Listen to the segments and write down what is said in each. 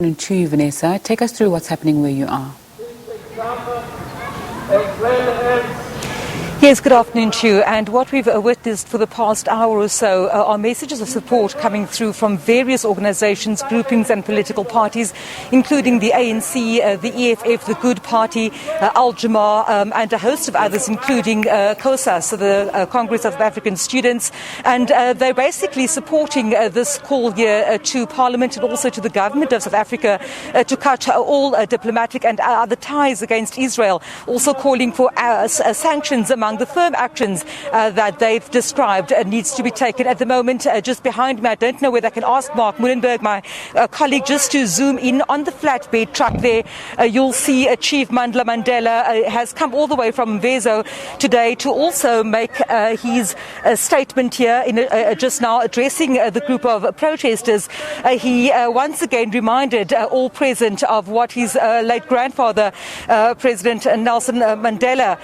To you, Vanessa. Take us through what's happening where you are. Yes, good afternoon to you. And what we've witnessed for the past hour or so are messages of support coming through from various organizations, groupings and political parties, including the ANC, the EFF, the Good Party, Al-Jamaa, and a host of others, including COSAS, so the Congress of African Students. And they're basically supporting this call here to Parliament and also to the government of South Africa to cut all diplomatic and other ties against Israel, also calling for sanctions among the firm actions that they've described needs to be taken. At the moment, just behind me, I don't know whether I can ask Mark Muhlenberg, my colleague, just to zoom in on the flatbed truck there. You'll see Chief Mandla Mandela has come all the way from Mvezo today to also make his statement here just now addressing the group of protesters. He once again reminded all present of what his late grandfather, President Nelson Mandela,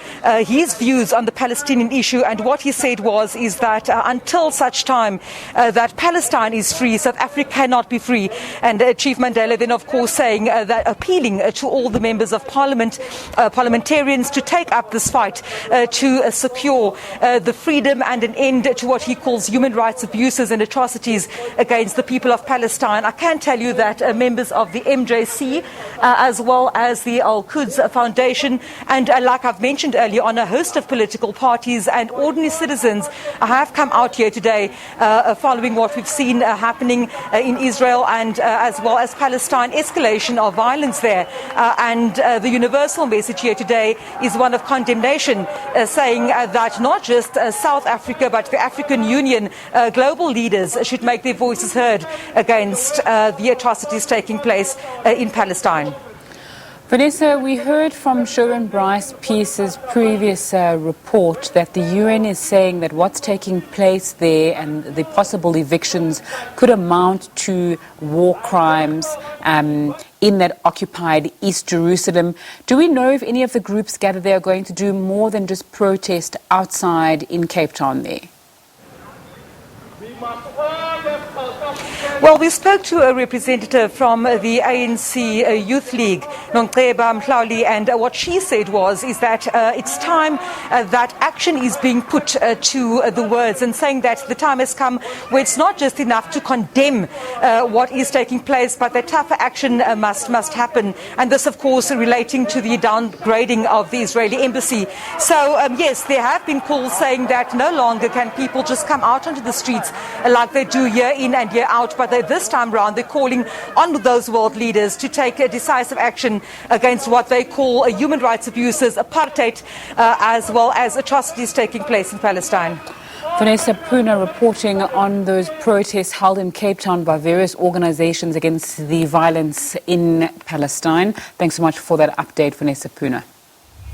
his views on the Palestinian issue, and what he said is that until such time that Palestine is free, South Africa cannot be free. And Chief Mandela then, of course, saying that appealing to all the members of Parliament, parliamentarians, to take up this fight to secure the freedom and an end to what he calls human rights abuses and atrocities against the people of Palestine. I can tell you that members of the MJC as well as the Al-Quds Foundation and like I've mentioned earlier on, a host of political parties and ordinary citizens have come out here today following what we've seen happening in Israel and as well as Palestine, escalation of violence there. And the universal message here today is one of condemnation, saying that not just South Africa but the African Union, global leaders should make their voices heard against the atrocities taking place in Palestine. Vanessa, we heard from Sharon Bryce-Peace's previous report that the UN is saying that what's taking place there and the possible evictions could amount to war crimes in that occupied East Jerusalem. Do we know if any of the groups gathered there are going to do more than just protest outside in Cape Town there? Well, we spoke to a representative from the ANC Youth League, Nongceba Mhlauli, and what she said is that it's time that action is being put to the words, and saying that the time has come where it's not just enough to condemn what is taking place, but that tougher action must happen. And this, of course, relating to the downgrading of the Israeli embassy. So, yes, there have been calls saying that no longer can people just come out onto the streets like they do year in and year out, but this time round they're calling on those world leaders to take a decisive action against what they call human rights abuses, apartheid, as well as atrocities taking place in Palestine. Vanessa Poonah reporting on those protests held in Cape Town by various organizations against the violence in Palestine. Thanks so much for that update, Vanessa Poonah.